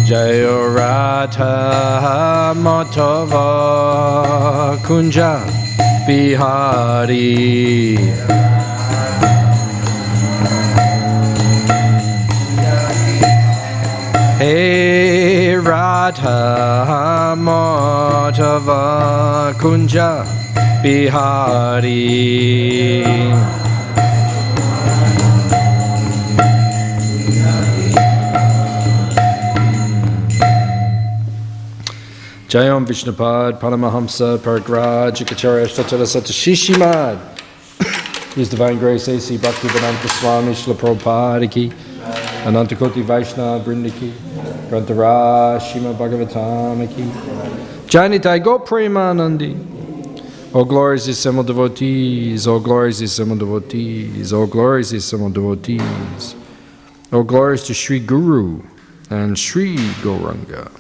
Jayo Radha Madhava Kunja Bihari. Hey Radha Madhava Kunja Bihari. Jayam Vishnupad Paramahamsa Paragraj Kacharya Shtachala Satashishimad. His Divine Grace A.C. Bhaktivedanta Swami Srila Prabhupada Ki, Anantakoti Vaishnava Brinda Ki, Grantara Srimad Bhagavatam Ki, Janitai Go Premanandi. All glories assembled devotees, all glories assembled devotees, all glories assembled devotees. All glories to Sri Guru and Sri Gauranga.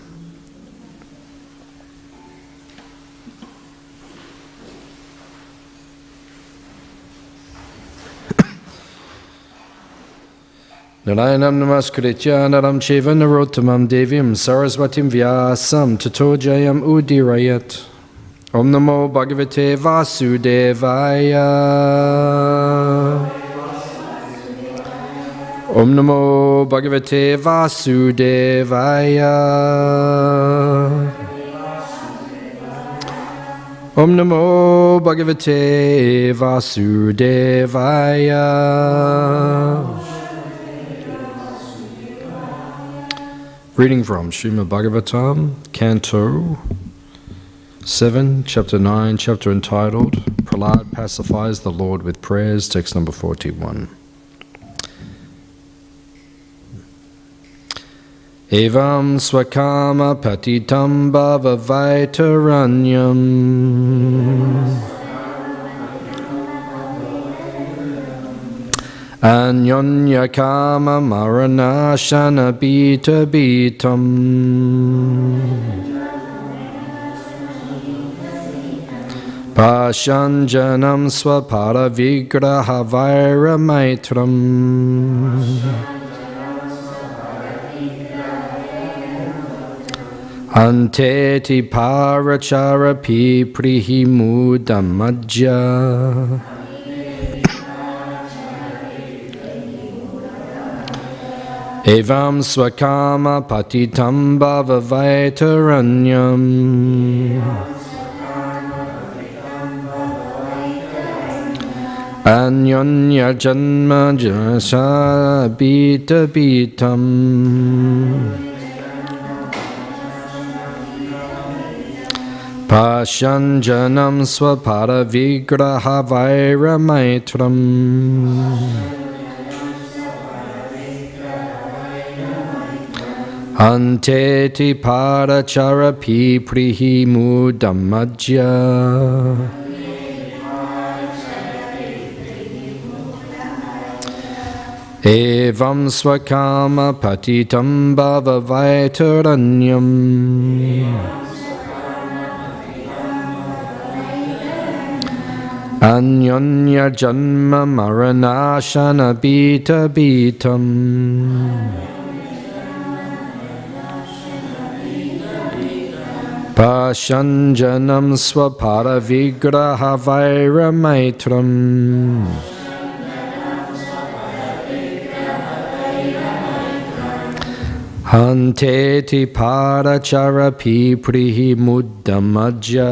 Narayanam namaskritya naram cheva narottamam devim saraswatim vyasam tato jayam udirayat. Om namo bhagavate vasudevaya. Om namo bhagavate vasudevaya. Om namo bhagavate vasudevaya. Reading from Srimad Bhagavatam, canto 7, chapter 9, chapter entitled Prahlad Pacifies the Lord with Prayers, text number 41. Evam swakama patitam bhavavaitaranyam Anyonya kama maranashana bita bitam Pashanjanam swapara vigraha vaira maitram Anteti parachara piprihi mudamajja Evam swakama patitam bhavavaitaranyam Anyonya janma jasa bita bitam Pashanjanam swapara vigraha vaira maitram Anteti parachara piprihi mudamajja Evam swakama patitam bhavavaitaranyam Anyonya janma maranashana bita bitam Pashanjanam swapara vigraha vaira maitram Hanteti parachara piprihi muddamajja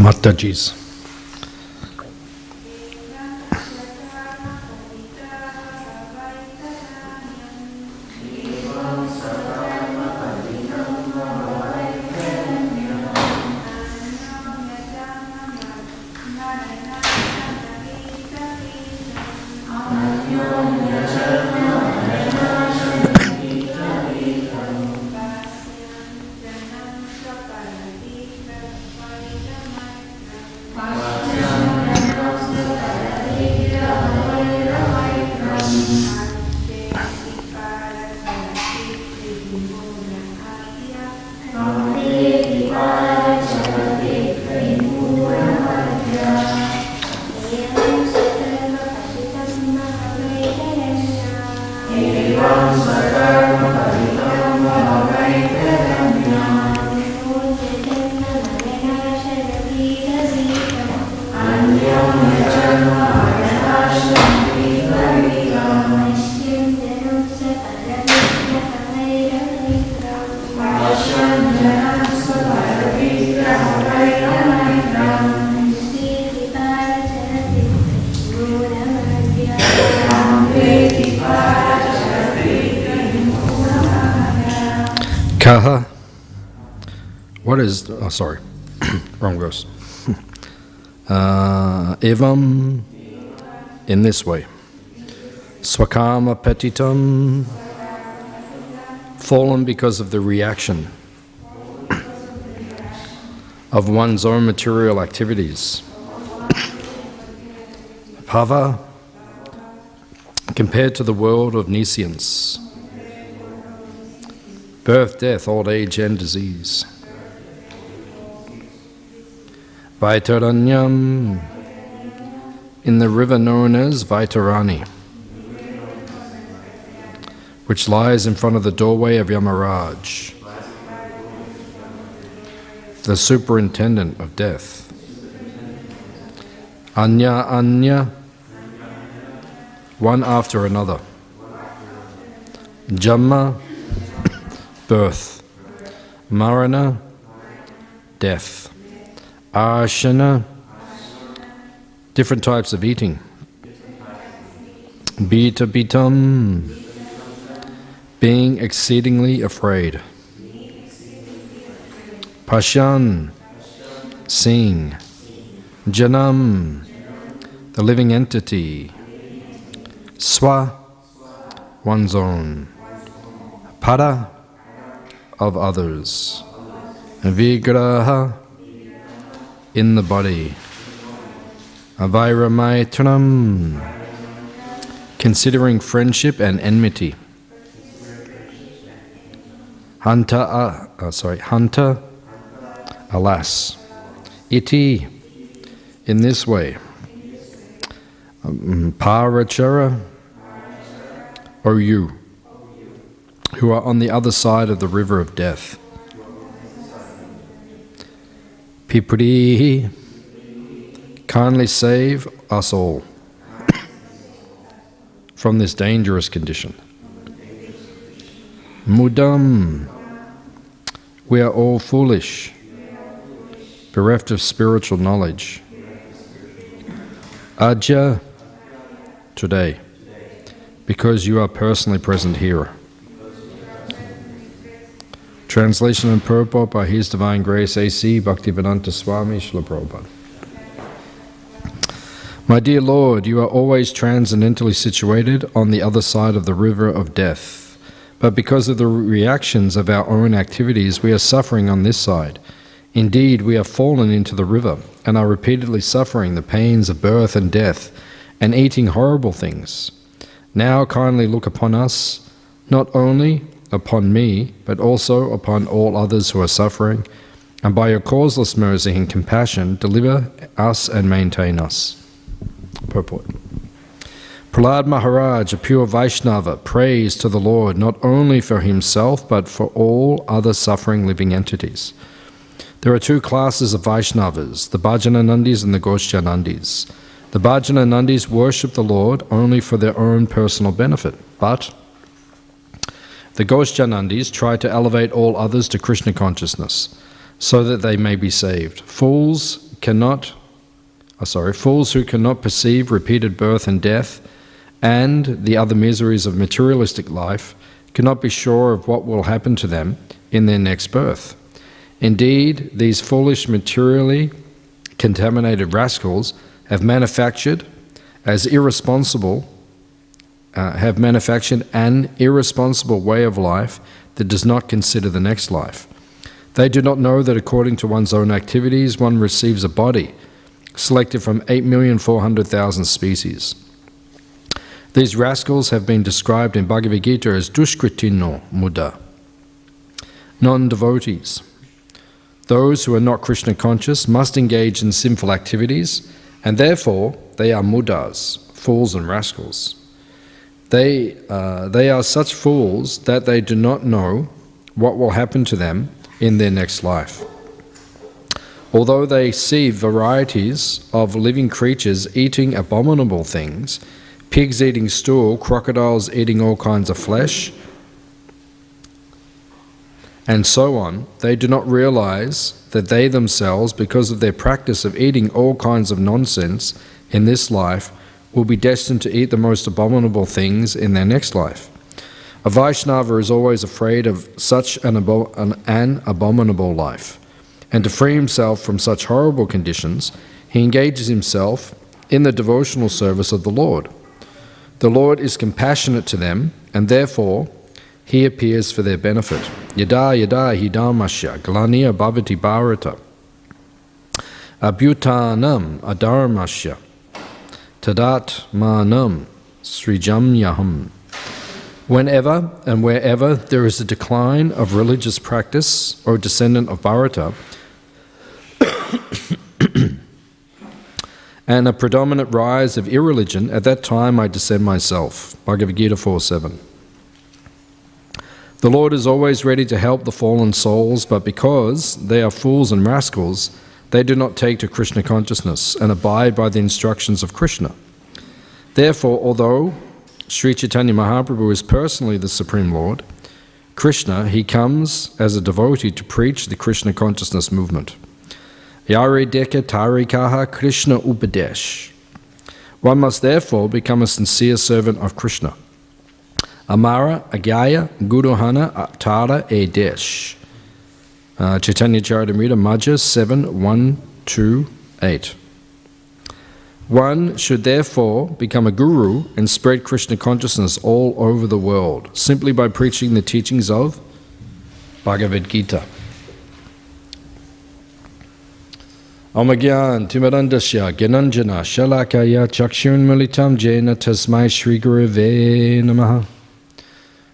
Mataji's. Kaha. What is, oh sorry, wrong verse. Evam, in this way. Swakama petitam, fallen because of the reaction of one's own material activities. Bhava, compared to the world of nescience. Birth, death, old age, and disease. Vaitaranyam, in the river known as Vaitarani, which lies in front of the doorway of Yamaraj, the superintendent of death. Anya, one after another. Jamma, birth. Marana, death. Ashana, different types of eating. Bita bitam, being exceedingly afraid. Pashan, seeing. Janam, the living entity. Swa, one's own. Pada, of others. Vigraha, in the body. Avairamaitranam, considering friendship and enmity. Hanta, alas. Iti, in this way. Parachara, O you, who are on the other side of the river of death. Pipri, kindly save us all from this dangerous condition. Mudam, we are all foolish, bereft of spiritual knowledge. Ajja, today, because you are personally present here. Translation and purport by His Divine Grace A.C. Bhaktivedanta Swami Srila Prabhupada. My dear Lord, you are always transcendentally situated on the other side of the river of death. But because of the reactions of our own activities, we are suffering on this side. Indeed, we have fallen into the river and are repeatedly suffering the pains of birth and death and eating horrible things. Now kindly look upon us, not only upon me, but also upon all others who are suffering, and by your causeless mercy and compassion, deliver us and maintain us. Purport. Prahlad Maharaj, a pure Vaishnava, prays to the Lord not only for himself but for all other suffering living entities. There are two classes of Vaishnavas, the Bhajananandis and the Goshyanandis. The Bhajananandis worship the Lord only for their own personal benefit, but the Goshyanandis try to elevate all others to Krishna consciousness so that they may be saved. Fools who cannot perceive repeated birth and death and the other miseries of materialistic life cannot be sure of what will happen to them in their next birth. Indeed, these foolish, materially contaminated rascals have manufactured an irresponsible way of life that does not consider the next life. They do not know that according to one's own activities, one receives a body selected from 8,400,000 species. These rascals have been described in Bhagavad Gita as dushkritino muda, non-devotees. Those who are not Krishna conscious must engage in sinful activities, and therefore they are mudas, fools and rascals. They are such fools that they do not know what will happen to them in their next life. Although they see varieties of living creatures eating abominable things, pigs eating stool, crocodiles eating all kinds of flesh, and so on, they do not realize that they themselves, because of their practice of eating all kinds of nonsense in this life, will be destined to eat the most abominable things in their next life. A Vaishnava is always afraid of such an abominable life, and to free himself from such horrible conditions, he engages himself in the devotional service of the Lord. The Lord is compassionate to them, and therefore he appears for their benefit. Yada yada hidamasya glaniya bhavati bharata abhutanam adharmasya tadat manam srijamyaham. Whenever and wherever there is a decline of religious practice or a descendant of Bharata and a predominant rise of irreligion, at that time I descend myself. Bhagavad Gita 4:7. The Lord is always ready to help the fallen souls, but because they are fools and rascals, they do not take to Krishna consciousness and abide by the instructions of Krishna. Therefore, although Sri Chaitanya Mahaprabhu is personally the Supreme Lord, Krishna, he comes as a devotee to preach the Krishna consciousness movement. Yare deka tarikaha Krishna upadesh. One must therefore become a sincere servant of Krishna. Amara Agyaya Guruhana Tara Edesh. Chaitanya Charitamrita Majja 7:1-8. One should therefore become a guru and spread Krishna consciousness all over the world, simply by preaching the teachings of Bhagavad Gita. Omagyan Timarandasya Gyananjana Shalakaya Chakshun Malitam Jena Tasmai Shri Gurave Namaha.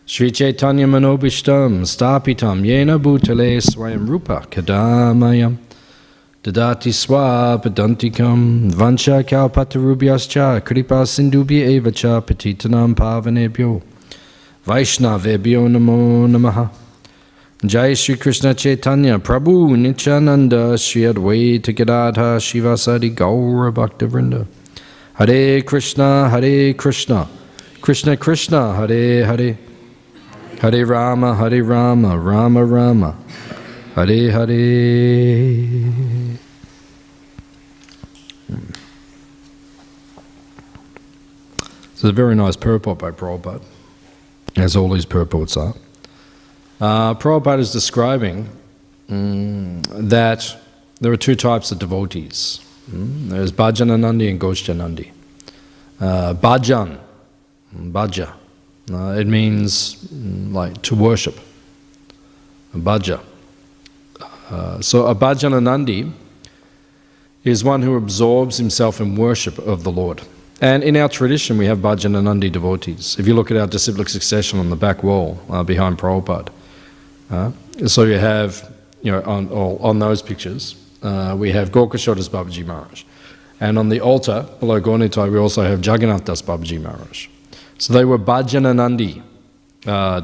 Shri Chaitanya Manobishtam Stapitam Yena Bhutale Swayam Rupa Kadamayam Dadati Swapadantikam Vancha Kalpatarubhyascha Kripa Sindubhya Evacha Patitanam Pavanebhyo Vaishnavebhyo Namo Namaha. Jai Shri Krishna Chaitanya Prabhu Nityananda Shri Advaita Gadadha Shivasadi Gaura Bhakta Vrinda. Hare Krishna Krishna Krishna Hare Hare Hare Rama Rama Rama Hare Hare. It's a very nice purport by Prabhupada, as all these purports are. Prabhupada is describing that there are two types of devotees. There's Bhajananandi and Goshyanandi. Bhaja. It means like to worship. Bhaja. So a Bhajananandi is one who absorbs himself in worship of the Lord. And in our tradition we have Bhajananandi devotees. If you look at our disciplic succession on the back wall behind Prabhupada, so you have, on those pictures, we have Gorkashodas Babaji Maharaj. And on the altar below Gaurnitai, we also have Jagannath Das Babaji Maharaj. So they were Bhajananandi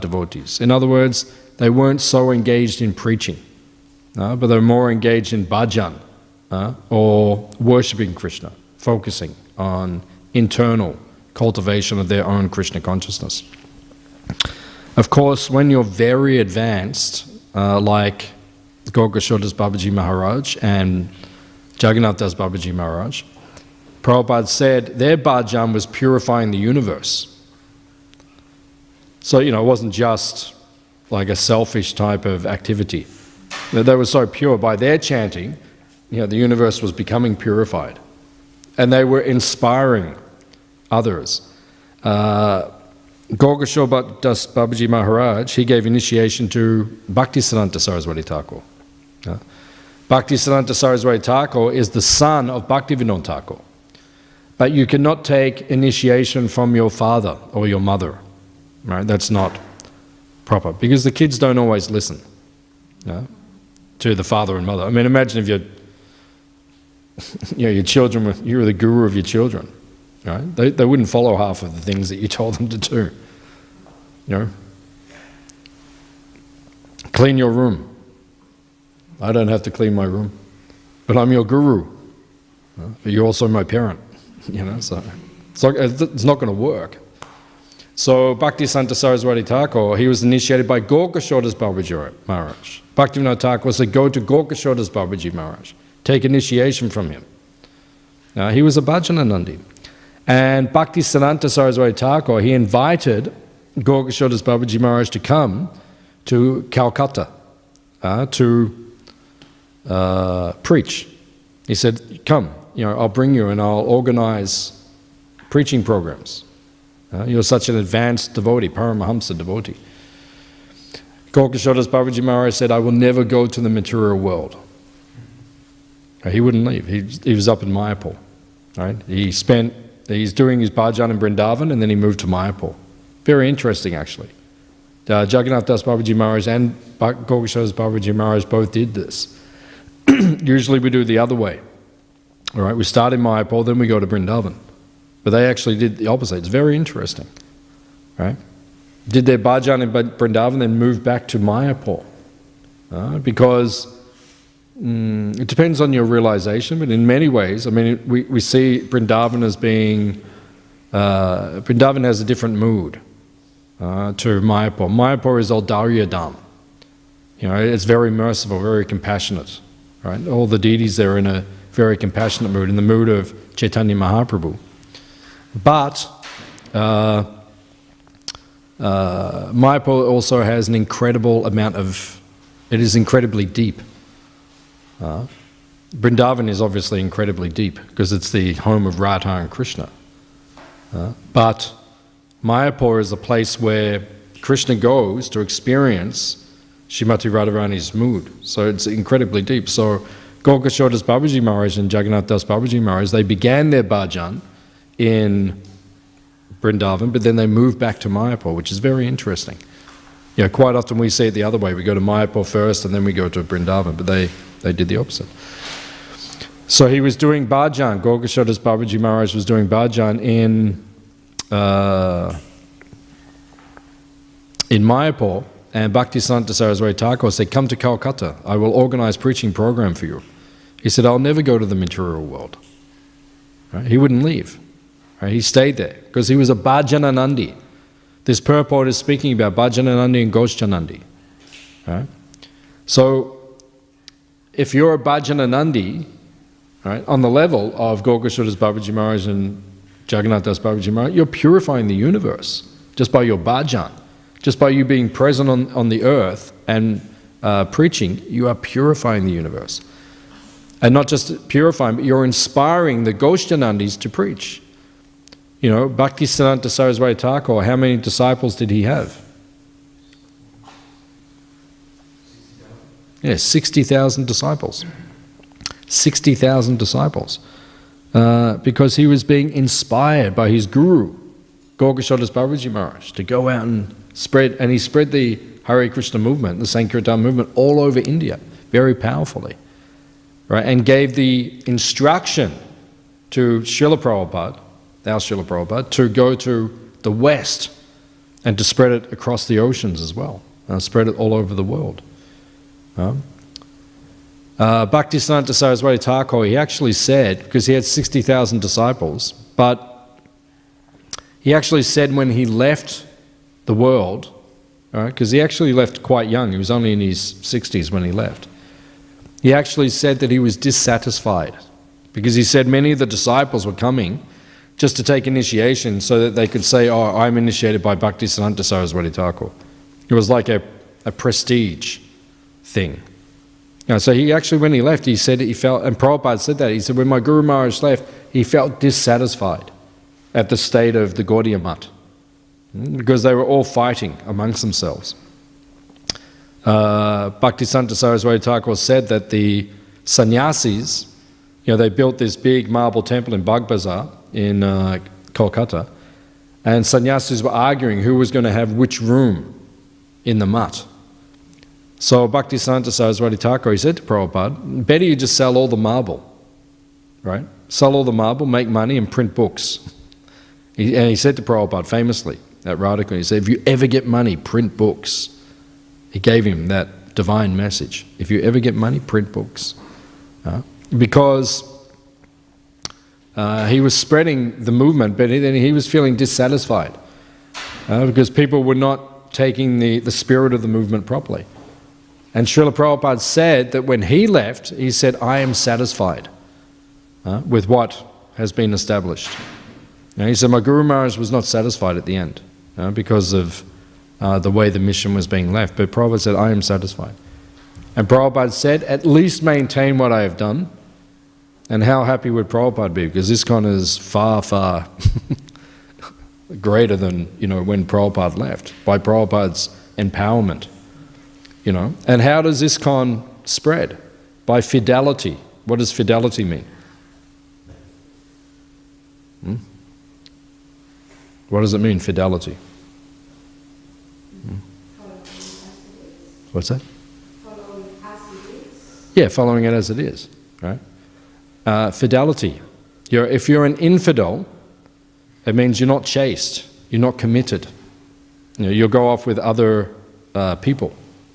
devotees. In other words, they weren't so engaged in preaching, but they were more engaged in bhajan, or worshipping Krishna, focusing on internal cultivation of their own Krishna consciousness. Of course, when you're very advanced, like Gaur-Kishore Das Babaji Maharaj and Jagannath Das Babaji Maharaj, Prabhupada said their bhajan was purifying the universe. So, it wasn't just like a selfish type of activity. They were so pure by their chanting, the universe was becoming purified. And they were inspiring others. Gaur-Kishore Das Babaji Maharaj, he gave initiation to Bhaktisiddhanta Saraswati Thakur. Bhaktisiddhanta Saraswati Thakur is the son of Bhaktivinoda Thakur. But you cannot take initiation from your father or your mother. Right? That's not proper, because the kids don't always listen to the father and mother. I mean, imagine if your children, you were the guru of your children. Right? They wouldn't follow half of the things that you told them to do. Clean your room. I don't have to clean my room, but I'm your guru. But you're also my parent. So it's not going to work. So Bhaktisiddhanta Saraswati Thakur, he was initiated by Gaur-Kishore Das Babaji Maharaj. Bhaktivinoda Thakur said, go to Gaur-Kishore Das Babaji Maharaj. Take initiation from him. He was a Bhajananandi. And Bhaktisiddhanta Saraswati Thakur, he invited Gaur-Kishore Das Babaji Maharaj to come to Calcutta to preach. He said, come, I'll bring you and I'll organize preaching programs. You're such an advanced devotee, Paramahamsa devotee. Gaur-Kishore Das Babaji Maharaj said, I will never go to the material world. He wouldn't leave. He was up in Mayapur. Right? He's doing his bhajan in Vrindavan, and then he moved to Mayapur. Very interesting, actually. Jagannath Das Babaji Maharaj and Gaur-Kishore Das Babaji Maharaj both did this. Usually we do the other way. All right, we start in Mayapur, then we go to Vrindavan. But they actually did the opposite. It's very interesting. Right? Did their bhajan in Vrindavan, then moved back to Mayapur. Because it depends on your realization, but in many ways, I mean, we see Vrindavan as being, Vrindavan has a different mood to Mayapur. Mayapur is Audarya Dham. It's very merciful, very compassionate. Right? All the deities there are in a very compassionate mood, in the mood of Chaitanya Mahaprabhu. But Mayapur also has an incredible amount of, it is incredibly deep. Vrindavan is obviously incredibly deep because it's the home of Radha and Krishna. But Mayapur is a place where Krishna goes to experience Srimati Radharani's mood. So it's incredibly deep. So Gaur-Kishore Das Babaji Maharaj and Jagannath Das Babaji Maharaj, they began their bhajan in Vrindavan, but then they moved back to Mayapur, which is very interesting. Quite often we see it the other way. We go to Mayapur first and then we go to Vrindavan, but they did the opposite. So he was doing bhajan. Gaur-Kishore Das Babaji Maharaj was doing bhajan in Mayapur, and Bhaktisiddhanta Saraswati Thakur said, come to Calcutta, I will organize preaching program for you. He said, I'll never go to the material world. Right? He wouldn't leave. Right? He stayed there because he was a Bhajananandi. This purport is speaking about Bhajananandi and Ghoshjanandi. Right? So, if you're a Bhajananandi, right, on the level of Gaur-Kishore Das Babaji Maharaj and Jagannath Das Babaji Maharaj, you're purifying the universe just by your bhajan. Just by you being present on the earth and preaching, you are purifying the universe. And not just purifying, but you're inspiring the Ghoshjanandis to preach. Bhaktisiddhanta Saraswati Thakur, how many disciples did he have? 60,000 disciples. 60,000 disciples. Because he was being inspired by his guru, Gaur-Kishore Das Babaji Maharaj, to go out and spread, and he spread the Hare Krishna movement, the Sankirtan movement, all over India, very powerfully. Right? And gave the instruction to Srila Prabhupada, our Srila Prabhupada, to go to the West and to spread it across the oceans as well, spread it all over the world. Bhaktisiddhanta Saraswati Thakur, he actually said, because he had 60,000 disciples, but he actually said when he left the world, because he actually left quite young, he was only in his 60s when he left, he actually said that he was dissatisfied, because he said many of the disciples were coming just to take initiation so that they could say, oh, I'm initiated by Bhaktisiddhanta Saraswati Thakur. It was like a prestige thing. So he actually, when he left, he said he felt, and Prabhupada said that, he said, when my Guru Maharaj left, he felt dissatisfied at the state of the Gaudiya Math, because they were all fighting amongst themselves. Bhaktisiddhanta Saraswati Thakur said that the sannyasis, they built this big marble temple in Bagh Bazar in Kolkata, and sannyasis were arguing who was going to have which room in the mutt. So Bhaktisiddhanta Saraswati Thakur, he said to Prabhupada, better you just sell all the marble, right? Sell all the marble, make money and print books. And he said to Prabhupada famously at Radhakund, he said, if you ever get money, print books. He gave him that divine message. If you ever get money, print books. Because he was spreading the movement, but then he was feeling dissatisfied because people were not taking the spirit of the movement properly. And Srila Prabhupada said that when he left, he said, I am satisfied with what has been established. He said, my Guru Maharaj was not satisfied at the end because of the way the mission was being left. But Prabhupada said, I am satisfied. And Prabhupada said, at least maintain what I have done. And how happy would Prabhupada be? Because ISKCON is far, far greater than when Prabhupada left, by Prabhupada's empowerment. And how does ISKCON spread? By fidelity. What does fidelity mean? What does it mean, fidelity? What's that? Following as it is. Yeah, following it as it is, right? Fidelity. If you're an infidel, it means you're not chaste, you're not committed. You'll go off with other people.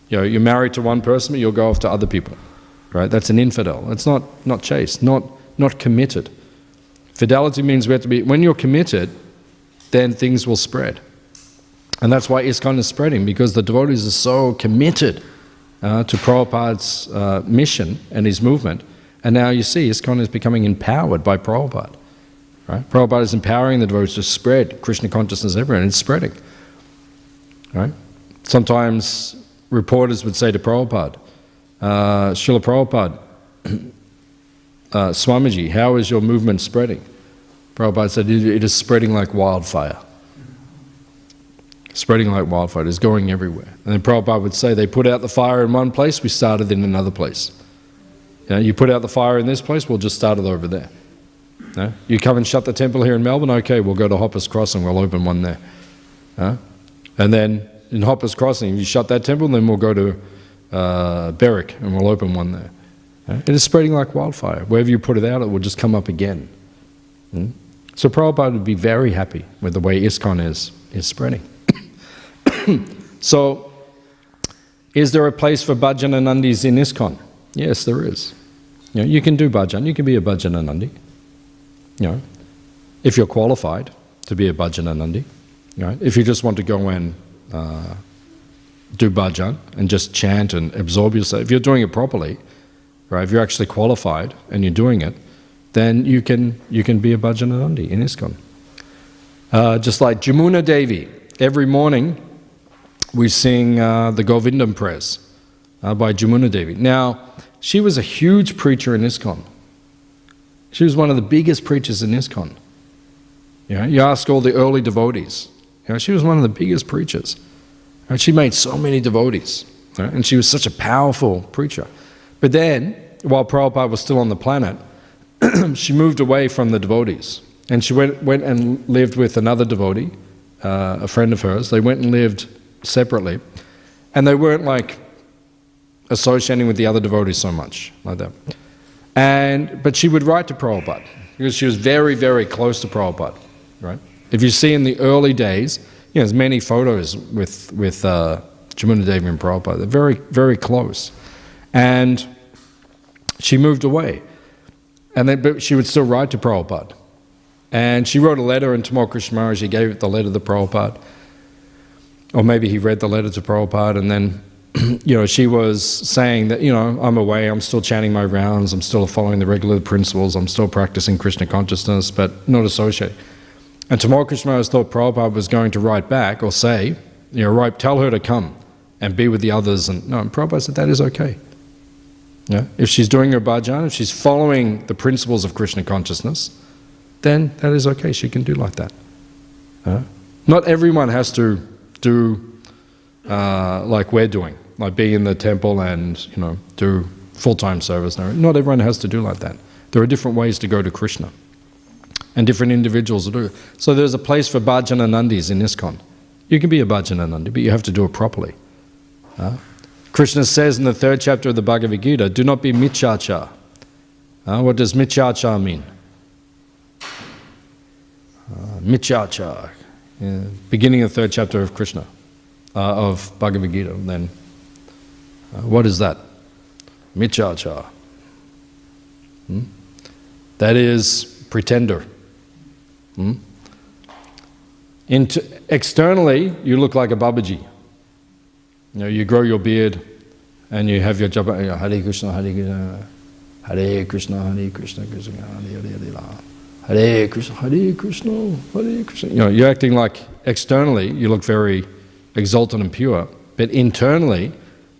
You're married to one person, but you'll go off to other people, right? That's an infidel. It's not chaste, not committed. Fidelity means we have to be, when you're committed, then things will spread. And that's why ISKCON is spreading, because the devotees are so committed to Prabhupada's mission and his movement. And now you see ISKCON is becoming empowered by Prabhupada, right? Prabhupada is empowering the devotees to spread Krishna consciousness everywhere, and it's spreading, right? Sometimes reporters would say to Prabhupada, Srila Prabhupada, Swamiji, how is your movement spreading? Prabhupada said, it is spreading like wildfire. Spreading like wildfire, it is going everywhere. And then Prabhupada would say, they put out the fire in one place, we started in another place. You put out the fire in this place, we'll just start it over there. You come and shut the temple here in Melbourne, okay, we'll go to Hoppers Crossing, we'll open one there. And then in Hoppers Crossing, if you shut that temple, then we'll go to Berwick and we'll open one there. It is spreading like wildfire. Wherever you put it out, it will just come up again. So Prabhupada would be very happy with the way ISKCON is spreading. So, is there a place for Bhajananandis in ISKCON? Yes, there is. You can do bhajan, you can be a Bhajananandi. If you're qualified to be a Bhajananandi. If you just want to go and do bhajan and just chant and absorb yourself, if you're doing it properly, right? If you're actually qualified and you're doing it, then you can be a Bhajananandi in ISKCON. Just like Jamuna Devi, every morning we sing the Govindam prayers by Jamuna Devi. Now, she was a huge preacher in ISKCON. She was one of the biggest preachers in ISKCON. You ask all the early devotees, she was one of the biggest preachers. And she made so many devotees, and she was such a powerful preacher. But then, while Prabhupada was still on the planet, she moved away from the devotees. And she went and lived with another devotee, a friend of hers. They went and lived separately. And they weren't like associating with the other devotees so much, like that. But she would write to Prabhupada. because she was very, very close to Prabhupada, right? If you see in the early days, there's many photos with Jamuna Devi and Prabhupada. They're very, very close. And she moved away. But she would still write to Prabhupada. And she wrote a letter, and Tamal Krishna Maharaj, he gave the letter to Prabhupada. Or maybe he read the letter to Prabhupada, and then, she was saying that, I'm away, I'm still chanting my rounds, I'm still following the regular principles, I'm still practicing Krishna consciousness, but not associated. And Tamal Krishna Maharaj thought Prabhupada was going to write back or say, tell her to come and be with the others. And no, and Prabhupada said that is okay. Yeah? If she's doing her bhajan, if she's following the principles of Krishna consciousness, then that is okay, she can do like that. Not everyone has to do like we're doing, like be in the temple and do full-time service. No, not everyone has to do like that. There are different ways to go to Krishna, and different individuals will do it. So there's a place for bhajananandis in ISKCON. You can be a bhajananandi, but you have to do it properly. Krishna says in the 3rd chapter of the Bhagavad Gita, do not be michyacha. What does michyacha mean? Michyacha, beginning of the 3rd chapter of Krishna, of Bhagavad Gita. Then, what is that? Michyacha. That is pretender. Externally, you look like a Babaji. You grow your beard, and you have your japa, Hare Krishna, Hare Krishna, Hare Krishna, Hare Krishna, Krishna Hare Hare, Hare Krishna, Hare Krishna, Hare Krishna. You're acting like externally you look very exalted and pure, but internally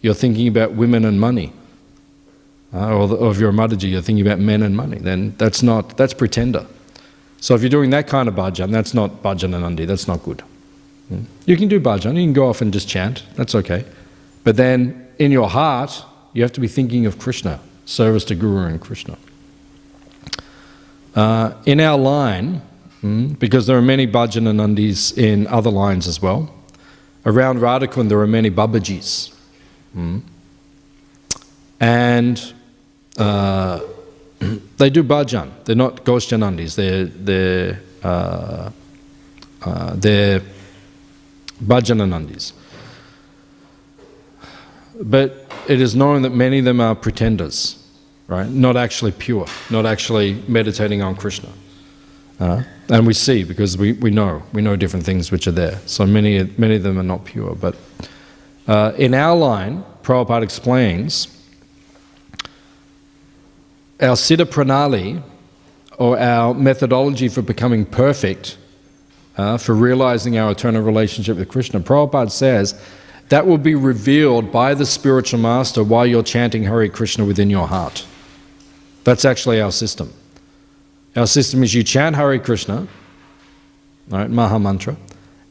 you're thinking about women and money. Or if you're a Mataji, you're thinking about men and money. Then that's pretender. So if you're doing that kind of bhajan, that's not bhajananandi, that's not good. You can do bhajan, you can go off and just chant, that's okay. But then in your heart, you have to be thinking of Krishna, service to Guru and Krishna. In our line, because there are many bhajananandis in other lines as well, around Radhakund there are many Babajis. And they do bhajan. They're not Ghoshjanandis. They're bhajananandis. But it is known that many of them are pretenders, right? Not actually pure, not actually meditating on Krishna. And we see, because we know different things which are there. So many of them are not pure. But in our line, Prabhupada explains, our Siddha Pranali, or our methodology for becoming perfect, for realizing our eternal relationship with Krishna, Prabhupada says, that will be revealed by the spiritual master while you're chanting Hare Krishna within your heart. That's actually our system. Our system is you chant Hare Krishna, right, Maha Mantra,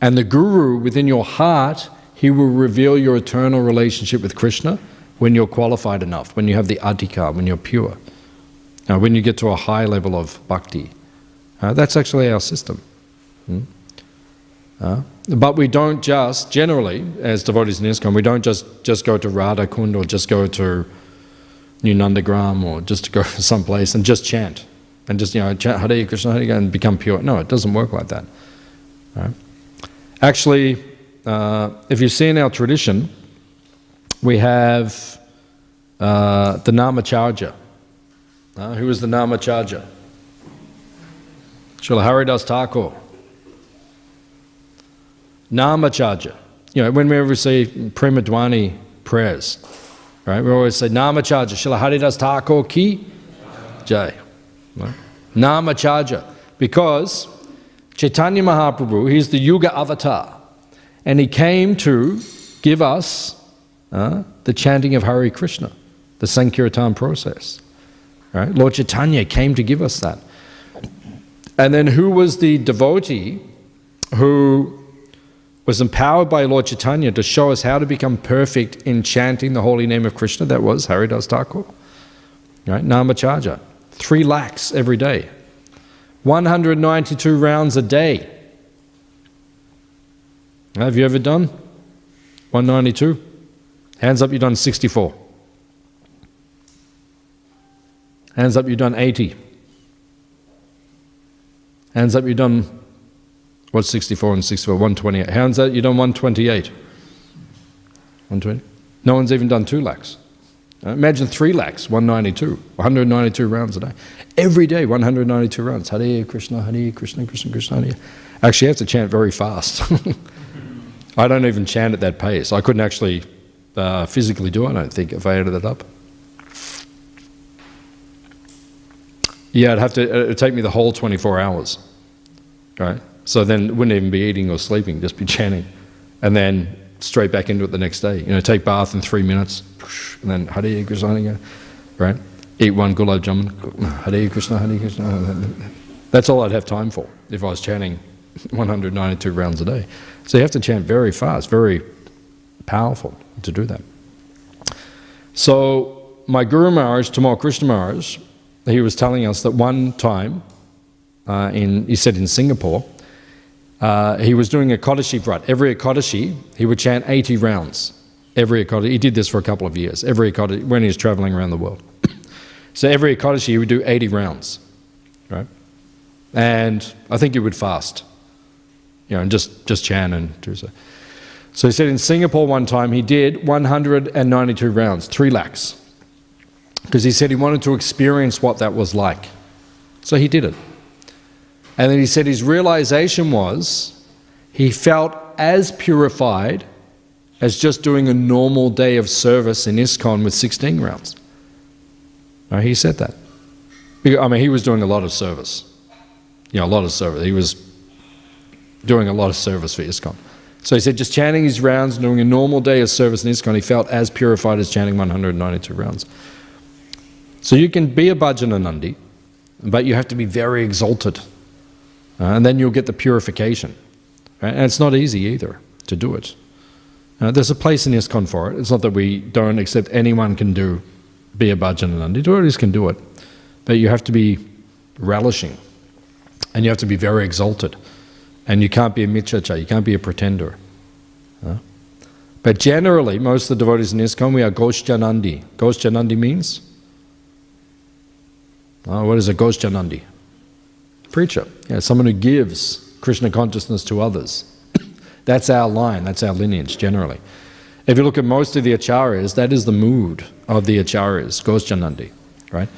and the Guru within your heart, he will reveal your eternal relationship with Krishna when you're qualified enough, when you have the adhikar, when you're pure. When you get to a high level of bhakti. That's actually our system. But we don't just, generally, as devotees in ISKCON, we don't just go to Radha Kund or just go to New Nandagram or just to go someplace and just chant. And just, chant Hare Krishna, Hare Krishna and become pure. No, it doesn't work like that. Right? Actually, if you see in our tradition, we have the Namacharya. Who is the Namacharya? Srila Haridas Thakur. Namacharya. Whenever we say Prema Dwani prayers, right, we always say Namacharya, Srila Haridas Thakur ki jai. Right? Namacharya. Because Chaitanya Mahaprabhu, he's the Yuga avatar, and he came to give us the chanting of Hare Krishna, the Sankirtan process. Right? Lord Chaitanya came to give us that. And then who was the devotee who was empowered by Lord Chaitanya to show us how to become perfect in chanting the holy name of Krishna? That was Haridas Thakur. Right? Namacharya. 3 lakhs every day. 192 rounds a day. Have you ever done 192? Hands up, you've done 64. Hands up, you've done 80. Hands up, you've done, what's 64 and 64? 128. Hands up, you've done 128. 120? No one's even done 2 lakhs. Imagine 3 lakhs, 192. 192 rounds a day. Every day, 192 rounds. Hare Krishna, Krishna Krishna, Hare. Actually, you have to chant very fast. I don't even chant at that pace. I couldn't actually physically do it, I don't think, if I added it up. Yeah, it'd take me the whole 24 hours, right? So then it wouldn't even be eating or sleeping, just be chanting. And then straight back into it the next day. Take bath in 3 minutes, and then Hare Krishna, right? Eat 1 gulab jamun, Hare Krishna, Hare Krishna. That's all I'd have time for if I was chanting 192 rounds a day. So you have to chant very fast, very powerful to do that. So my Guru Maharaj, Tamal Krishna Maharaj, he was telling us that one time, he said in Singapore, he was doing a Ekadashi vrat. Every Ekadashi, he would chant 80 rounds. Every Ekadashi, he did this for a couple of years, every Ekadashi, when he was traveling around the world. So every Ekadashi, he would do 80 rounds, right? And I think he would fast, and just chant and do so. So he said in Singapore one time, he did 192 rounds, 3 lakhs. Because he said he wanted to experience what that was like. So he did it. And then he said his realization was he felt as purified as just doing a normal day of service in ISKCON with 16 rounds. Now, he said that. I mean, he was doing a lot of service. A lot of service. He was doing a lot of service for ISKCON. So he said just chanting his rounds, doing a normal day of service in ISKCON, he felt as purified as chanting 192 rounds. So you can be a Bhajananandi, but you have to be very exalted. And then you'll get the purification. Right? And it's not easy either to do it. There's a place in ISKCON for it. It's not that we don't accept anyone can be a Bhajananandi. Devotees can do it. But you have to be relishing. And you have to be very exalted. And you can't be a Michacha, you can't be a pretender. But generally, most of the devotees in ISKCON, we are Ghoshjanandi. Ghoshjanandi means? What is a Ghoshjanandi? Preacher. Someone who gives Krishna consciousness to others. That's our line, that's our lineage generally. If you look at most of the acharyas, that is the mood of the acharyas, Ghoshjanandi, right?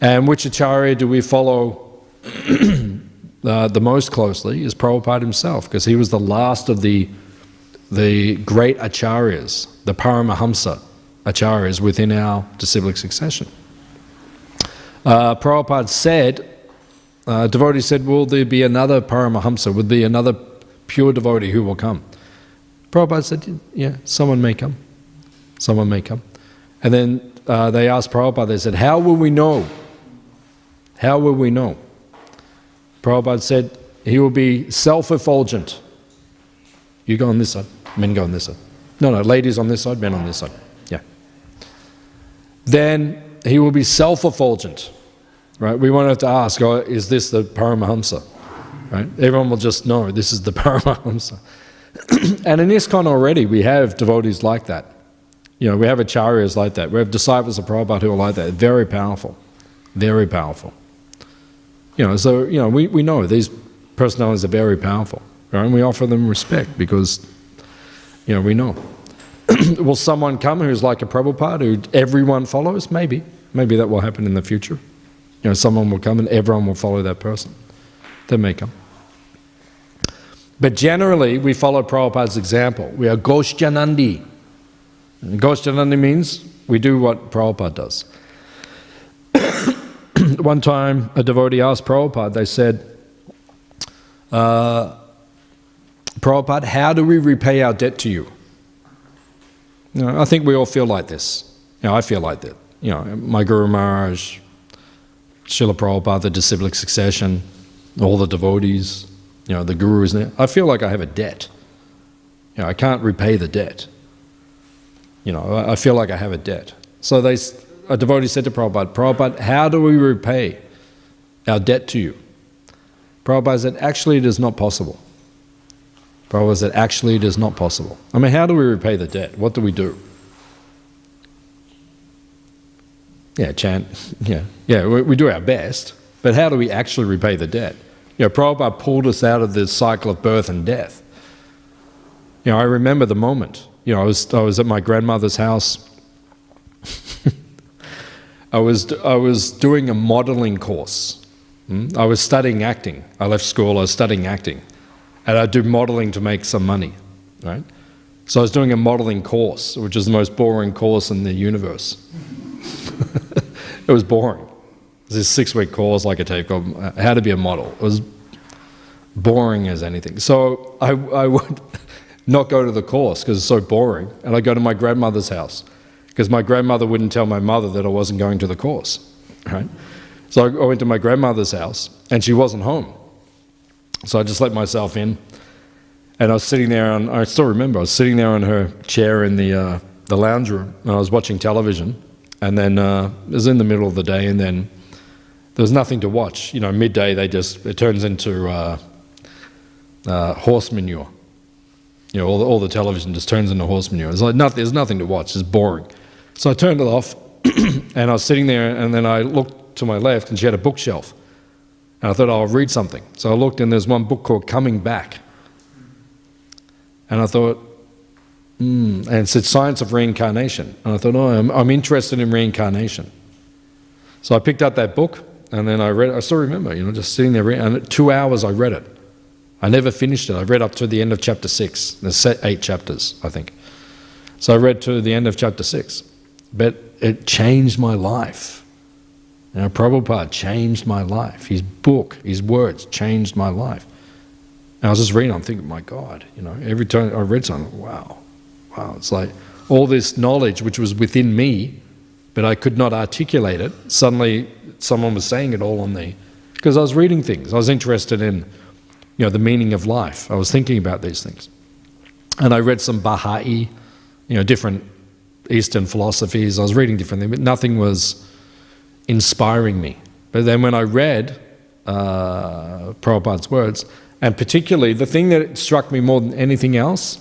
And which acharya do we follow the most closely is Prabhupada himself, because he was the last of the great acharyas, the Paramahamsa acharyas within our disciplic succession. Prabhupada said, devotee said, will there be another Paramahamsa, would there be another pure devotee who will come? Prabhupada said, yeah, someone may come. Someone may come. And then they asked Prabhupada, they said, how will we know? How will we know? Prabhupada said, he will be self-effulgent. You go on this side, men go on this side. No, ladies on this side, men on this side. Yeah. Then he will be self-effulgent. Right? We won't have to ask, is this the Paramahamsa? Right? Everyone will just know this is the Paramahamsa. And in ISKCON already we have devotees like that. We have acharyas like that. We have disciples of Prabhupada who are like that. Very powerful. Very powerful. So we know these personalities are very powerful. Right? And we offer them respect because we know. Will someone come who's like a Prabhupada who everyone follows? Maybe. Maybe that will happen in the future. Someone will come and everyone will follow that person. That may come. But generally, we follow Prabhupada's example. We are Ghoshjanandi. Ghoshjanandi means we do what Prabhupada does. One time, a devotee asked Prabhupada, they said, Prabhupada, how do we repay our debt to you? I think we all feel like this. I feel like that. My Guru Maharaj, Srila Prabhupada, the disciplic succession, all the devotees, the gurus there. I feel like I have a debt. I can't repay the debt. I feel like I have a debt. So a devotee said to Prabhupada, Prabhupada, how do we repay our debt to you? Prabhupada said, actually it is not possible. Prabhupada said, actually it is not possible. I mean, how do we repay the debt? What do we do? Yeah, chant. Yeah, we do our best, but how do we actually repay the debt? Prabhupada pulled us out of this cycle of birth and death. I remember the moment. I was at my grandmother's house. I was doing a modeling course. I was studying acting. I left school, I was studying acting. And I do modeling to make some money, right? So I was doing a modeling course, which is the most boring course in the universe. It was boring. It was this 6-week course, like a tape called How to Be a Model. It was boring as anything. So I would not go to the course because it's so boring, and I'd go to my grandmother's house because my grandmother wouldn't tell my mother that I wasn't going to the course, right? So I went to my grandmother's house, and she wasn't home. So I just let myself in, and I was sitting there, I still remember, I was sitting there on her chair in the lounge room, and I was watching television, and then it was in the middle of the day, and then there was nothing to watch. Midday, it turns into horse manure. All the television just turns into horse manure. It's like there's nothing to watch, it's boring. So I turned it off, and I was sitting there, and then I looked to my left, and she had a bookshelf. And I thought, I'll read something. So I looked, and there's one book called Coming Back. And I thought, and it said Science of Reincarnation. And I thought, I'm interested in reincarnation. So I picked up that book, and then I read it. I still remember, just sitting there, and 2 hours I read it. I never finished it. I read up to the end of chapter 6. There's 8 chapters, I think. So I read to the end of chapter 6. But it changed my life. Prabhupada changed my life. His book, his words changed my life. And I was just reading, I'm thinking, my God, every time I read something, wow. It's like all this knowledge which was within me, but I could not articulate it. Suddenly someone was saying it all on me. Because I was reading things. I was interested in, the meaning of life. I was thinking about these things. And I read some Baha'i, different Eastern philosophies. I was reading different things, but nothing was inspiring me. But then when I read Prabhupada's words, and particularly the thing that struck me more than anything else,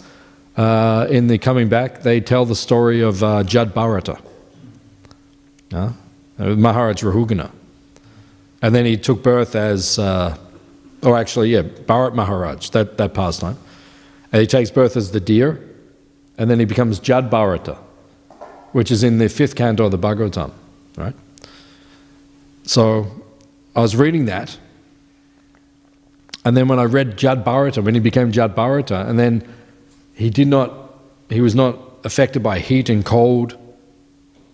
in the Coming Back, they tell the story of Jad Bharata, Maharaj Rahugana. And then he took birth as, Bharat Maharaj, that pastime. And he takes birth as the deer, and then he becomes Jad Bharata, which is in the 5th canto of the Bhagavatam, right? So I was reading that, and then when I read Jad Bharata, when he became Jad Bharata, and then he was not affected by heat and cold,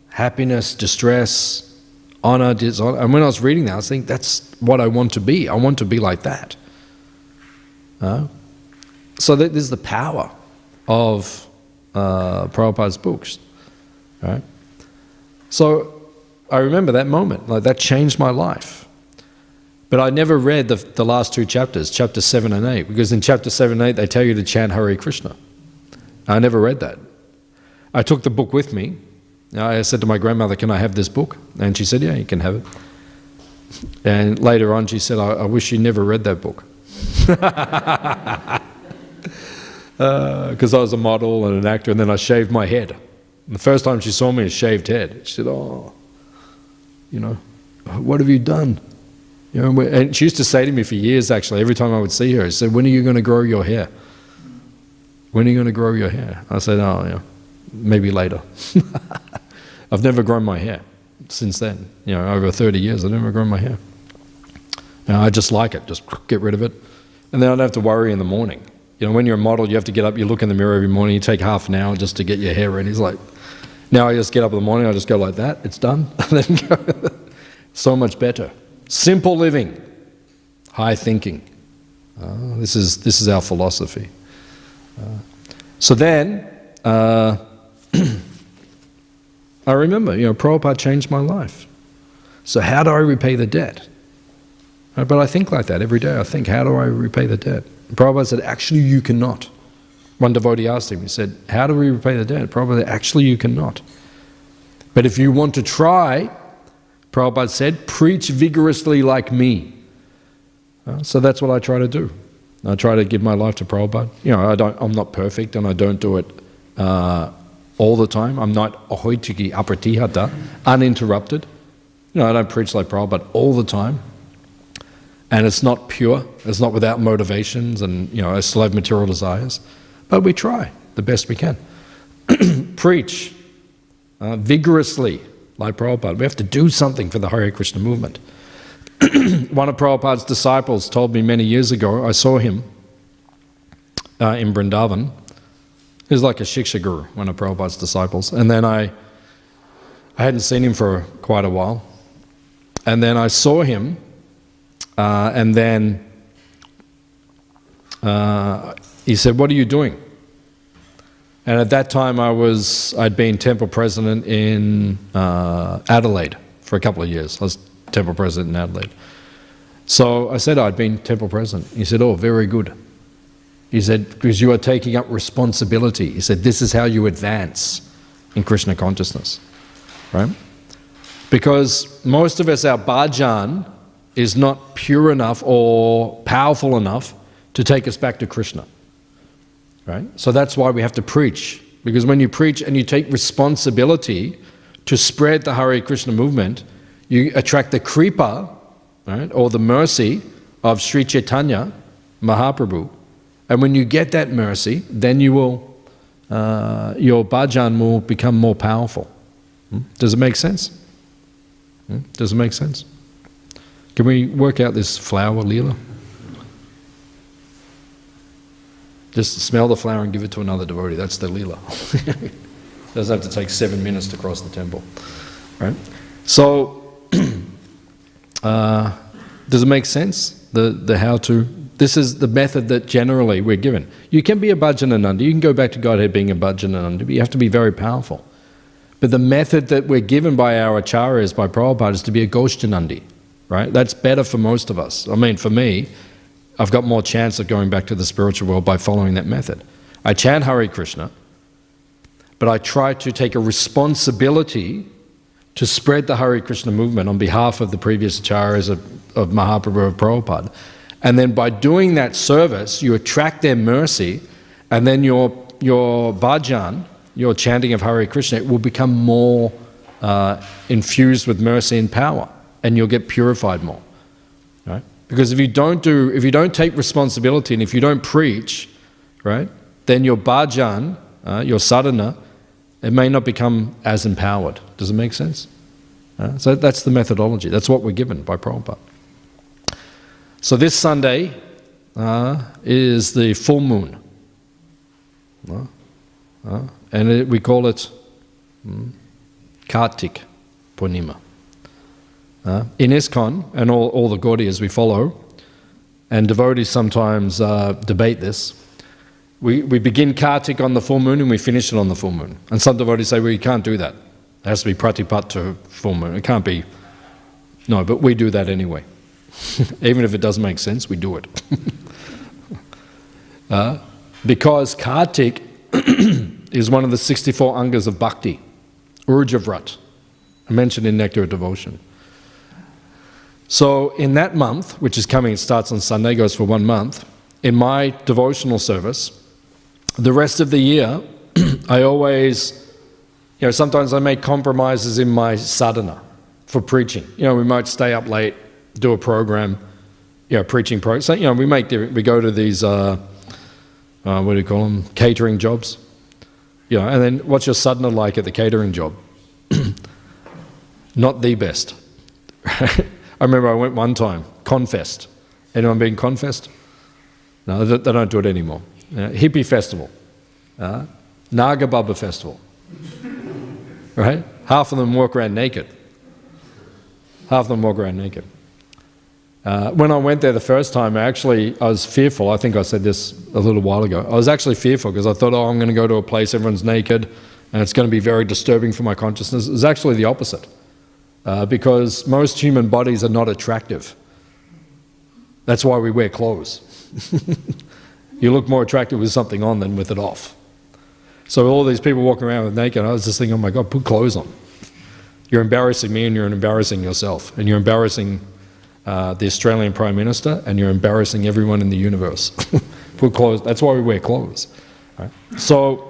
happiness, distress, honor, dishonor. And when I was reading that, I was thinking, that's what I want to be. I want to be like that. So this is the power of Prabhupada's books, right? So I remember that moment, like that changed my life. But I never read the last 2 chapters, chapter 7 and 8, because in chapter 7 and 8 they tell you to chant Hare Krishna. I never read that. I took the book with me. I said to my grandmother, can I have this book? And she said, yeah, you can have it. And later on she said, I wish you never read that book. Because I was a model and an actor, and then I shaved my head. And the first time she saw me, a shaved head. She said, what have you done? And she used to say to me for years, actually, every time I would see her, she said, when are you going to grow your hair? When are you going to grow your hair? I said, maybe later. I've never grown my hair since then. Over 30 years, I've never grown my hair. I just like it, just get rid of it. And then I don't have to worry in the morning. When you're a model, you have to get up, you look in the mirror every morning, you take half an hour just to get your hair ready. It's like, now I just get up in the morning, I just go like that, it's done. And then go. So much better. Simple living, high thinking. This is our philosophy. So then, I remember, Prabhupada changed my life. So how do I repay the debt? But I think like that every day. I think, how do I repay the debt? And Prabhupada said, actually you cannot. One devotee asked him, he said, how do we repay the debt? Prabhupada said, actually you cannot. But if you want to try, Prabhupada said, preach vigorously like me. So that's what I try to do. I try to give my life to Prabhupada. I'm not perfect, and I don't do it all the time. I'm not ahoitiki apratihata, uninterrupted. I don't preach like Prabhupada all the time. and it's not pure, it's not without motivations, and I still have material desires, but we try the best we can. Preach vigorously, like Prabhupada. We have to do something for the Hare Krishna movement. One of Prabhupada's disciples told me many years ago, I saw him in Vrindavan. He was like a Shiksha Guru, one of Prabhupada's disciples. And then I hadn't seen him for quite a while. And then I saw him, and then he said, "What are you doing?" And at that time I'd been temple president in Adelaide for a couple of years. I was temple president in Adelaide. So I said I'd been temple president. He said, "Oh, very good." He said, "Because you are taking up responsibility." He said, "This is how you advance in Krishna consciousness." Right? Because most of us, our bhajan is not pure enough or powerful enough to take us back to Krishna. Right? So that's why we have to preach. Because when you preach and you take responsibility to spread the Hare Krishna movement, you attract the kripa, right, or the mercy of Sri Chaitanya Mahaprabhu. And when you get that mercy, then you will, your bhajan will become more powerful. Does it make sense? Does it make sense? Can we work out this flower, Leela? Just smell the flower and give it to another devotee. That's the Leela. Doesn't have to take 7 minutes to cross the temple. Right? So, does it make sense? The how to? This is the method that generally we're given. You can be a bhajanananda. You can go back to Godhead being a bhajanananda, but you have to be very powerful. But the method that we're given by our acharyas, by Prabhupada, is to be a Goshtanandi. Right? That's better for most of us. I mean, for me, I've got more chance of going back to the spiritual world by following that method. I chant Hare Krishna, but I try to take a responsibility to spread the Hare Krishna movement on behalf of the previous acharyas of Mahaprabhu, of Prabhupada. And then by doing that service, you attract their mercy, and then your bhajan, your chanting of Hare Krishna, it will become more infused with mercy and power, and you'll get purified more. Right? Because if you don't take responsibility and if you don't preach, right, then your bhajan, your sadhana, it may not become as empowered. Does it make sense? So that's the methodology. That's what we're given by Prabhupada. So this Sunday is the full moon. And we call it Kartik Purnima. In ISKCON, and all the Gaudiyas we follow, and devotees sometimes debate this, we begin Kartik on the full moon and we finish it on the full moon. And some devotees say, well, you can't do that. It has to be pratipat to full moon. It can't be. No, but we do that anyway. Even if it doesn't make sense, we do it. Because Kartik is one of the 64 angas of bhakti, Urja-vrat, mentioned in Nectar of Devotion. So in that month, which is coming, it starts on Sunday, goes for 1 month, in my devotional service, the rest of the year, I always, sometimes I make compromises in my sadhana for preaching. We might stay up late, do a program, preaching program. So, we go to these, what do you call them, catering jobs. And then what's your sadhana like at the catering job? Not the best. I remember I went one time, Confest. Anyone been Confest? No, they don't do it anymore. Hippie festival. Naga Baba festival. Right? Half of them walk around naked. Half of them walk around naked. When I went there the first time, I was fearful. I think I said this a little while ago. I was actually fearful because I thought, I'm going to go to a place, everyone's naked, and it's going to be very disturbing for my consciousness. It was actually the opposite. Because most human bodies are not attractive. That's why we wear clothes. You look more attractive with something on than with it off. So all these people walking around with naked, I was just thinking, oh my God, put clothes on. You're embarrassing me and you're embarrassing yourself. And you're embarrassing the Australian Prime Minister and you're embarrassing everyone in the universe. Put clothes, that's why we wear clothes. Right? So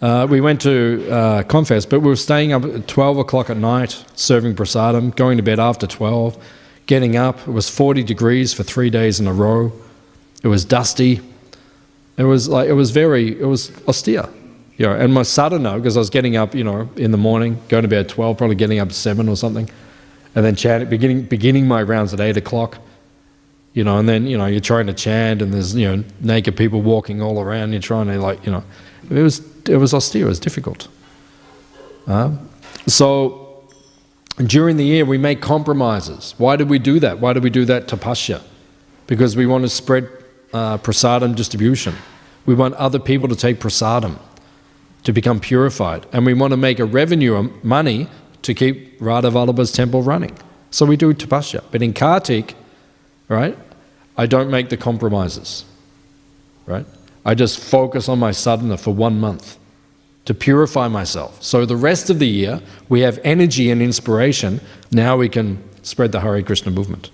we went to Confess, but we were staying up at 12 o'clock at night, serving prasadam, going to bed after 12, getting up. It was 40 degrees for 3 days in a row. It was dusty. It was austere. You know, and my sadhana, because I was getting up, you know, in the morning, going to bed at 12, probably getting up at 7 or something, and then chanting, beginning my rounds at 8 o'clock, you know, and then, you know, you're trying to chant and there's, you know, naked people walking all around, you're trying to, like, you know, it was austere, it was difficult. So during the year we make compromises. Why did we do that? Why did we do that tapasya? Because we want to spread prasadam distribution. We want other people to take prasadam, to become purified. And we want to make a revenue, money, to keep Radha Vallabha's temple running. So we do tapasya. But in Kartik, right, I don't make the compromises, right? I just focus on my sadhana for 1 month to purify myself. So the rest of the year, we have energy and inspiration. Now we can spread the Hare Krishna movement.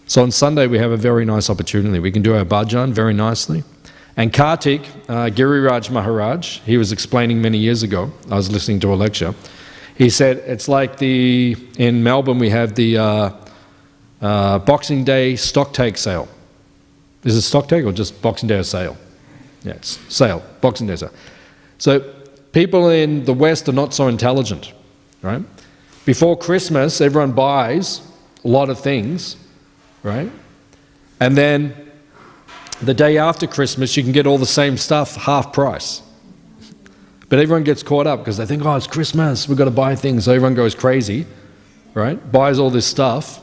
So on Sunday, we have a very nice opportunity. We can do our bhajan very nicely. And Kartik, Giriraj Maharaj, he was explaining many years ago, I was listening to a lecture, he said it's like in Melbourne we have the Boxing Day stock take sale. Is it stock take or just Boxing Day sale? Yeah, it's sale, Boxing Day sale. So people in the West are not so intelligent, right? Before Christmas, everyone buys a lot of things, right? And then the day after Christmas, you can get all the same stuff half price. But everyone gets caught up because they think, oh, it's Christmas, we've got to buy things. So everyone goes crazy, right? Buys all this stuff,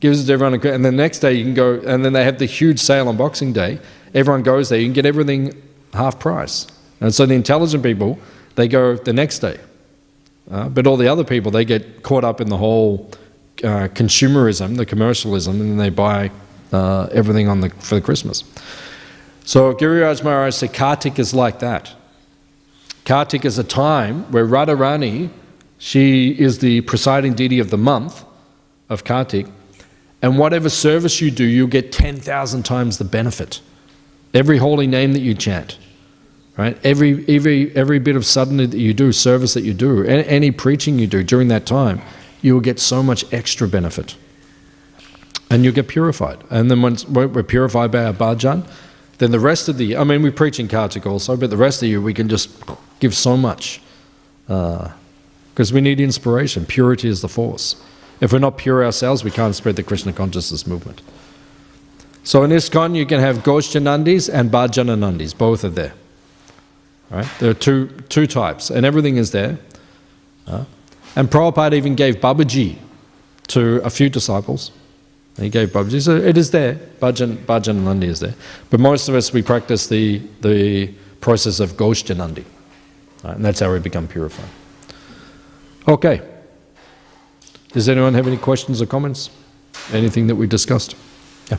gives it to everyone, and the next day you can go, and then they have the huge sale on Boxing Day. Everyone goes there, you can get everything half price. And so the intelligent people, they go the next day. But all the other people, they get caught up in the whole consumerism, the commercialism, and then they buy everything for the Christmas. So Giriraj Maharaj said Kartik is like that. Kartik is a time where Radharani, she is the presiding deity of the month of Kartik, and whatever service you do, you'll get 10,000 times the benefit. Every holy name that you chant, right? Every bit of sadhana that you do, service that you do, any preaching you do during that time, you will get so much extra benefit. And you'll get purified. And then once we're purified by our bhajan, then the rest of the year, I mean, we preach in Kartik also, but the rest of the year we can just give so much. Because we need inspiration. Purity is the force. If we're not pure ourselves, we can't spread the Krishna consciousness movement. So in ISKCON, you can have Goshjanandis and Bhajananandis. Both are there. Right? There are two types, and everything is there. And Prabhupada even gave Babaji to a few disciples. He gave Babaji, so it is there. Bhajananandi is there. But most of us, we practice the process of Goshjanandi. Right? And that's how we become purified. Okay. Does anyone have any questions or comments? Anything that we discussed? Yeah.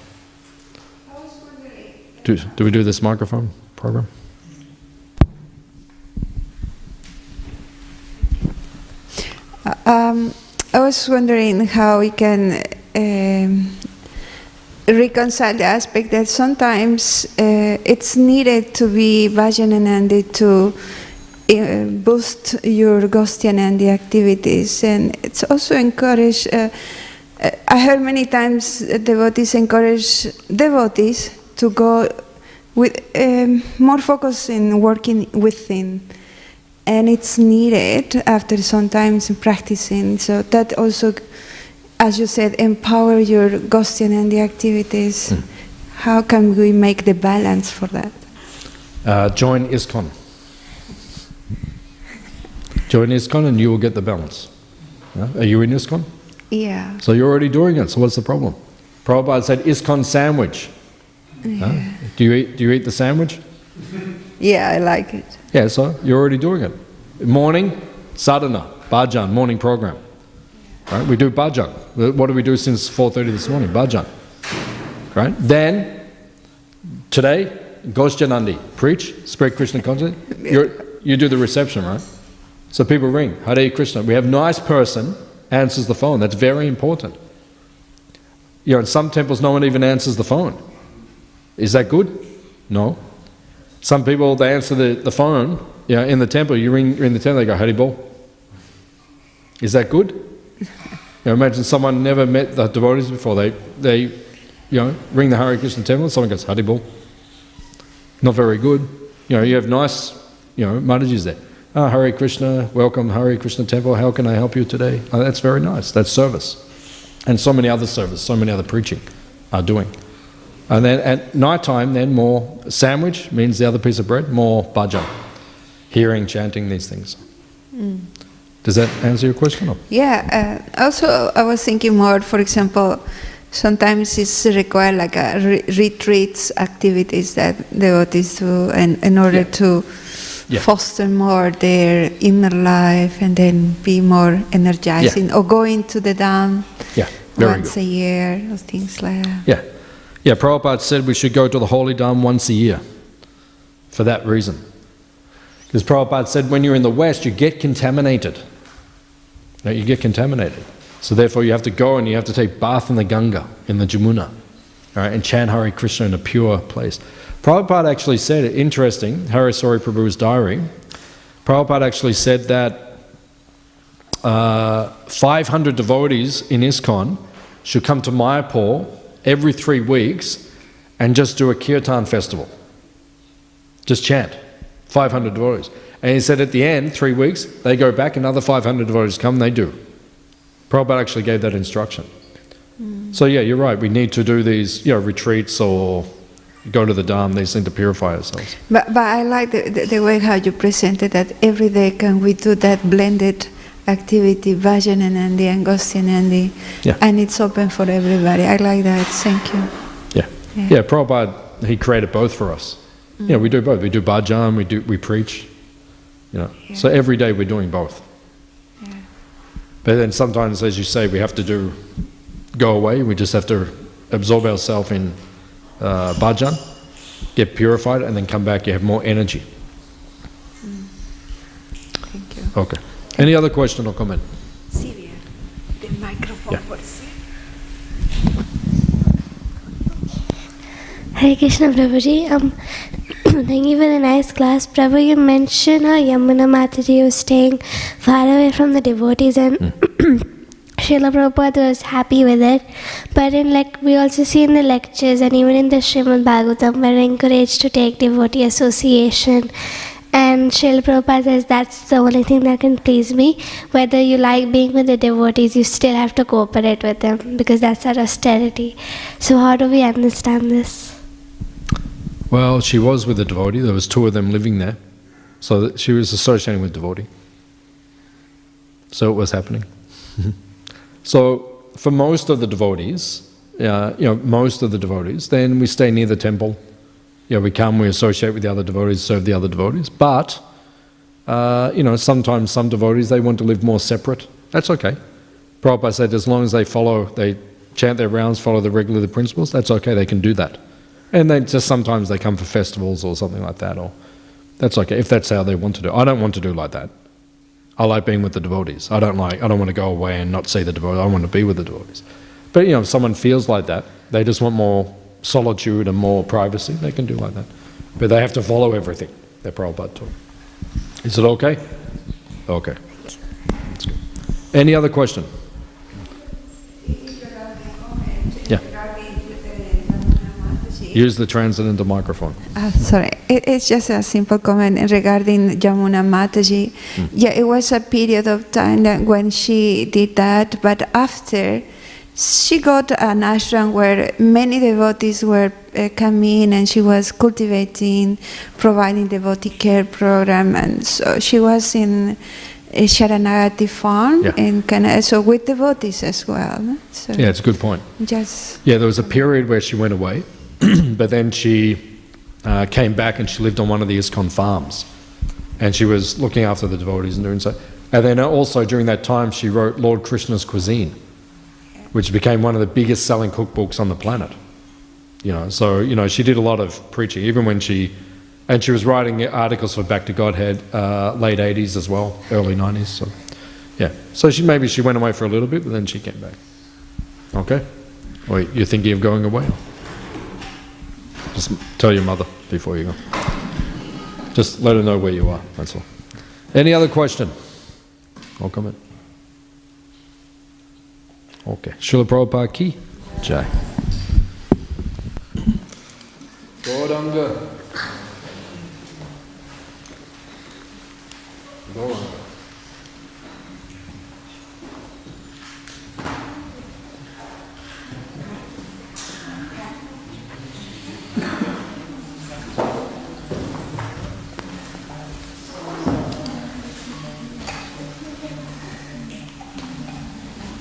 I was wondering. Do we do this microphone program? I was wondering how we can reconcile the aspect that sometimes it's needed to be Bhajananandi to boost your Gostyanandi activities, and it's also encouraged. I heard many times devotees encourage devotees to go with more focus in working within. And it's needed after some time in practicing. So that also, as you said, empower your Gostyanandi activities. How can we make the balance for that? Join ISKCON. Join ISKCON and you will get the balance. Are you in ISKCON? Yeah. So you're already doing it, so what's the problem? Prabhupada said ISKCON sandwich. Yeah. Do you eat the sandwich? Yeah, I like it. Yeah, so you're already doing it. Morning, sadhana, bhajan, morning program. Right? We do bhajan. What do we do since 4:30 this morning? Bhajan. Right? Then, today, Goshjanandi, preach, spread Krishna consciousness. You do the reception, right? So people ring, Hare Krishna. We have a nice person, answers the phone. That's very important. You know, in some temples, no one even answers the phone. Is that good? No. Some people, they answer the phone, you know, in the temple. You ring the temple, they go, Hari Bol. Is that good? You know, imagine someone never met the devotees before. They ring the Hare Krishna temple and someone goes, Haribol. Not very good. You know, you have nice, Matajis there. Hare Krishna, welcome Hare Krishna temple, how can I help you today? That's very nice, that's service. And so many other service, so many other preaching are doing. And then at night time, then more sandwich means the other piece of bread, more bhajan, hearing, chanting, these things. Does that answer your question? Yeah, also I was thinking more, for example, sometimes it's required like a retreats activities that devotees do in order to foster more their inner life and then be more energizing, or going to the Dham once a year, or things like that. Yeah, Prabhupada said we should go to the Holy Dham once a year for that reason. Because Prabhupada said when you're in the West, you get contaminated. You get contaminated. So therefore you have to go and you have to take bath in the Ganga, in the Jamuna, all right, and chant Hare Krishna in a pure place. Prabhupada actually said, interesting, Harisori Prabhu's diary, Prabhupada actually said that 500 devotees in ISKCON should come to Mayapur every 3 weeks and just do a kirtan festival. Just chant. 500 devotees. And he said at the end, 3 weeks, they go back, another 500 devotees come, they do. Prabhupada actually gave that instruction. So yeah, you're right, we need to do these retreats or go to the Dham, these things to purify ourselves. But I like the way how you presented that every day can we do that blended activity, Vajananandi and Gostinandi, and it's open for everybody. I like that, thank you. Yeah, Prabhupada, he created both for us. Yeah, we do both. We do bhajan, we preach, So every day we're doing both. But then sometimes, as you say, we have to go away. We just have to absorb ourselves in bhajan, get purified, and then come back. You have more energy. Thank you. Okay. Any other question or comment? Syria, the microphone for Syria. Hare Krishna Prabhuji. Thank you for the nice class. Prabhu, you mentioned how Yamuna Mataji was staying far away from the devotees and Srila Prabhupada was happy with it. But we also see in the lectures and even in the Srimad Bhagavatam, we're encouraged to take devotee association. And Srila Prabhupada says that's the only thing that can please me. Whether you like being with the devotees, you still have to cooperate with them because that's our austerity. So how do we understand this? Well, she was with a devotee. There was 2 of them living there. So she was associating with devotee. So it was happening. So for most of the devotees, then we stay near the temple. We come, we associate with the other devotees, serve the other devotees. But, sometimes some devotees, they want to live more separate. That's okay. Prabhupada said as long as they chant their rounds, follow the regular principles, that's okay, they can do that. And they just sometimes they come for festivals or something like that, or that's okay, if that's how they want to do. I don't want to do like that. I like being with the devotees. I don't want to go away and not see the devotees. I want to be with the devotees. But if someone feels like that, they just want more solitude and more privacy, they can do like that. But they have to follow everything that Prabhupada taught. Is it okay? Okay. That's good. Any other question? Yeah. Use the transcendental microphone. Sorry, it's just a simple comment regarding Yamuna Mataji. Yeah, it was a period of time that when she did that, but after she got an ashram where many devotees were coming and she was cultivating, providing devotee care program, and so she was in a Sharanagati farm in Canada, so with devotees as well. So it's a good point. There was a period where she went away, but then she came back and she lived on one of the ISKCON farms, and she was looking after the devotees and doing so. And then also during that time she wrote Lord Krishna's Cuisine, which became one of the biggest selling cookbooks on the planet. So she did a lot of preaching, even when she was writing articles for Back to Godhead, late 80s as well, early 90s. So so she went away for a little bit, but then she came back. Okay? Or you're thinking of going away? Just tell your mother before you go. Just let her know where you are, that's all. Any other question or comment? Okay. Srila Prabhupada ki jai. Gauranga. Gauranga.